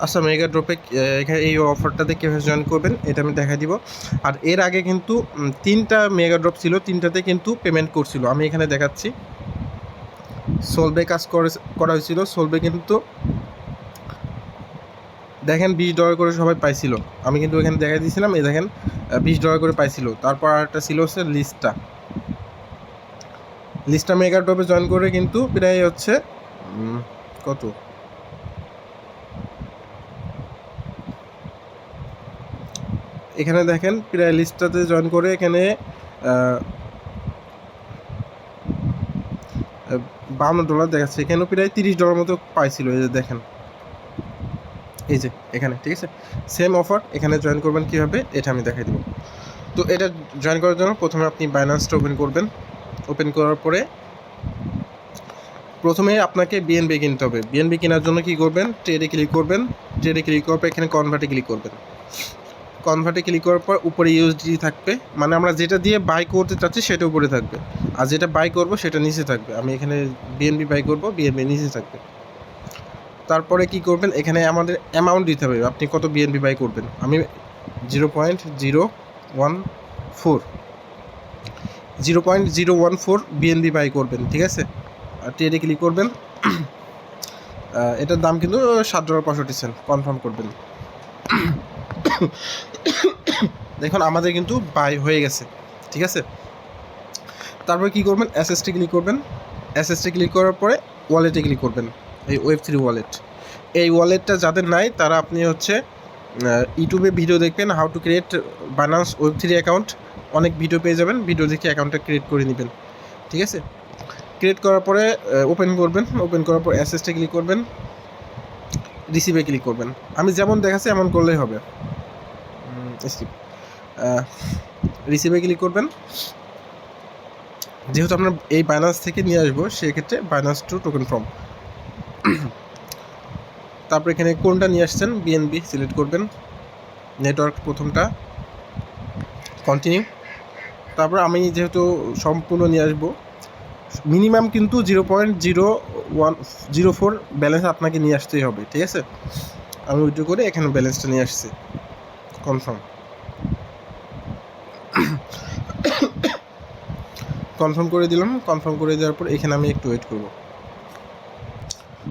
আচ্ছা, মেগা ড্রপে এখানে এই অফারটাতে কীভাবে জয়েন করবেন এটা আমি দেখা দিব। আর এর আগে কিন্তু 3টা মেগা ড্রপ ছিল, 3টাতে কিন্তু পেমেন্ট করছিল। আমি এখানে দেখাচ্ছি, সলভে কাজ করা হয়েছিল। সলভে কিন্তু দেখেন $20 করে সবাই পাইছিল। আমি কিন্তু এখানে দেখাই দিয়েছিলাম, এই দেখেন $20 করে পাইছিল। তারপর আরেকটা ছিল হচ্ছে লিস্টটা মেগা ড্রপে জয়েন করে কিন্তু প্রায় হচ্ছে কত, এখানে দেখেন প্রায় লিস্টটাতে জয়েন করে এখানে $52 দেখাচ্ছে। এখানেও প্রায় $30 মতো পাইছিল। এই যে দেখেন, এই যে এখানে, ঠিক আছে, সেম অফার। এখানে জয়েন করবেন কীভাবে এটা আমি দেখাই দেবো। তো এটা জয়েন করার জন্য প্রথমে আপনি বাইন্যান্সটা ওপেন করবেন। ওপেন করার পরে প্রথমে আপনাকে বিএনবি কিনতে হবে। বিএনবি কেনার জন্য কী করবেন, ট্রেডে ক্লিক করবেন। ট্রেডে ক্লিক করার পর এখানে কনভার্টে ক্লিক করবেন। কনভার্টে ক্লিক করার পর উপরে ইউএসডি থাকবে, মানে আমরা যেটা দিয়ে বাই করতে চাচ্ছি সেটা উপরে থাকবে, আর যেটা বাই করব সেটা নিচে থাকবে। আমি এখানে বিএনবি বাই করব, বিএনবি নিচে থাকবে। তারপরে কি করবেন, এখানে আমাদের অ্যামাউন্ট দিতে হবে, আপনি কত বিএনবি বাই করবেন। আমি 0.014 বিএনবি বাই করবেন, ঠিক আছে। আর ট্রেডে ক্লিক করবেন। এটার দাম কিন্তু $7.65, কনফার্ম করবেন। দেখুন আমাদের কিন্তু বাই হয়ে গেছে, ঠিক আছে। তারপরে কী করবেন, এসএসটি ক্লিক করবেন। এসএসটি ক্লিক করার পরে ওয়ালেটে ক্লিক করবেন, এই Web3 ওয়ালেট। এই ওয়ালেটটা যাদের নাই তারা আপনি হচ্ছে ইউটিউবে ভিডিও দেখবেন, how to create Binance Web3 account. অনেক ভিডিও পেয়ে যাবেন, ভিডিও দেখে অ্যাকাউন্টটা ক্রিয়েট করে নেবেন, ঠিক আছে। ক্রিয়েট করার পরে ওপেন করবেন। ওপেন করার পর এসএসটি ক্লিক করবেন, রিসিভে ক্লিক করবেন। আমি যেমন দেখাচ্ছি এমন করলেই হবে। রিসিভে ক্লিক করবেন। যেহেতু আপনার এই বাইন্যান্স থেকে নিয়ে আসবো, সেক্ষেত্রে বাইন্যান্স টু টোকেন ফর্ম। তারপর এখানে কোনটা নিয়ে আসছেন, বিএনবি সিলেক্ট করবেন। নেটওয়ার্ক প্রথমটা, কন্টিনিউ। তারপর আমি যেহেতু সম্পূর্ণ নিয়ে আসবো, মিনিমাম কিন্তু 0.0104 ব্যালেন্স আপনাকে নিয়ে আসতেই হবে, ঠিক আছে। আমি উইথড্র করে এখানে ব্যালেন্সটা নিয়ে আসছি, কনফার্ম। কনফার্ম করে দিলাম। কনফার্ম করে দেওয়ার পর এখানে আমি একটু ওয়েট করব।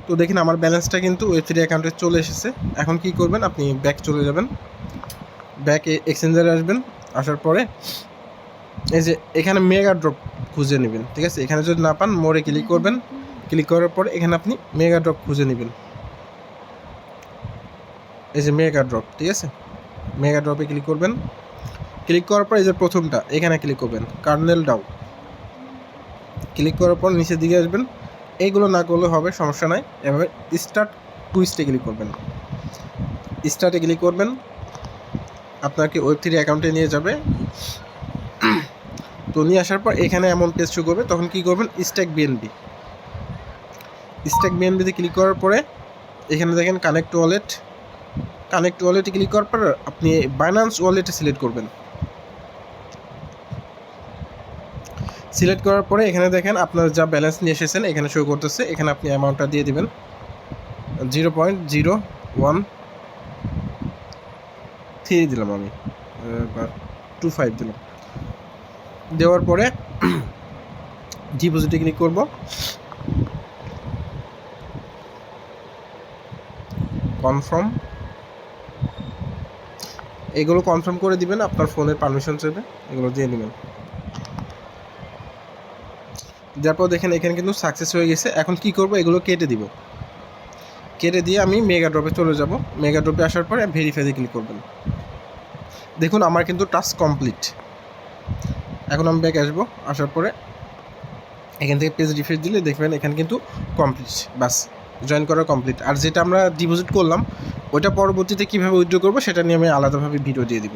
তো দেখেন আমার ব্যালেন্সটা কিন্তু Web3 অ্যাকাউন্টে চলে এসেছে। এখন কি করবেন, আপনি ব্যাক চলে যাবেন, ব্যাক এক্সচেঞ্জারে আসবেন। আসার পরে এই যে এখানে মেগা ড্রপ খুঁজে নেবেন, ঠিক আছে। এখানে যদি না পান মোড়ে ক্লিক করবেন। ক্লিক করার পরে এখানে আপনি মেগা ড্রপ খুঁজে নেবেন, এই যে মেগা ড্রপ, ঠিক আছে। মেগা ড্রপে ক্লিক করবেন। ক্লিক করার পর এই যে প্রথমটা এখানে ক্লিক করবেন, কার্নেল ডাউ। ক্লিক করার পর নিচের দিকে আসবেন। এইগুলো না করলে হবে, সমস্যা নাই। এভাবে স্টার্ট টুইস্টে ক্লিক করবেন। স্টার্টে ক্লিক করবেন, আপনাকে Web3 অ্যাকাউন্টে নিয়ে যাবে। তো নিয়ে আসার পর এখানে এমন পেজ শো করবে, তখন কী করবেন, স্ট্যাক বিএনবি। স্ট্যাক বিএনবিতে ক্লিক করার পরে এখানে দেখেন কানেক্ট ওয়ালেট। কানেক্ট ওয়ালেটে ক্লিক করার পর আপনি বাইন্যান্স ওয়ালেটে সিলেক্ট করবেন। সিলেক্ট করার পরে এখানে দেখেন আপনার যা ব্যালেন্স নিয়ে এসেছেন এখানে শো করতেছে। এখানে আপনি অ্যামাউন্টটা দিয়ে দেবেন, 0.013 দিলাম আমি, বা 25 দিলাম। দেওয়ার পরে ডিপোজিটে ক্লিক করব। কনফার্ম, এগুলো কনফার্ম করে দিবেন। আপনার ফোনের পারমিশন চাইবে, এগুলো দিয়ে নেবেন। তারপর দেখেন এখানে কিন্তু সাকসেস হয়ে গেছে। এখন কি করব, এগুলো কেটে দিব। কেটে দিয়ে আমি মেগা ড্রপে চলে যাব। মেগা ড্রপে আসার পরে ভেরিফাইতে ক্লিক করবেন। দেখুন আমার কিন্তু টাস্ক কমপ্লিট। এখন আমি ব্যাক আসবো। আসার পরে এখান থেকে পেজ রিফ্রেশ দিলে দেখবেন এখানে কিন্তু কমপ্লিট, বাস জয়েন করা কমপ্লিট। আর যেটা আমরা ডিপোজিট করলাম ওইটা পরবর্তীতে কীভাবে উইথড্র করবো সেটা নিয়ে আমি আলাদাভাবে ভিডিও দিয়ে দিব।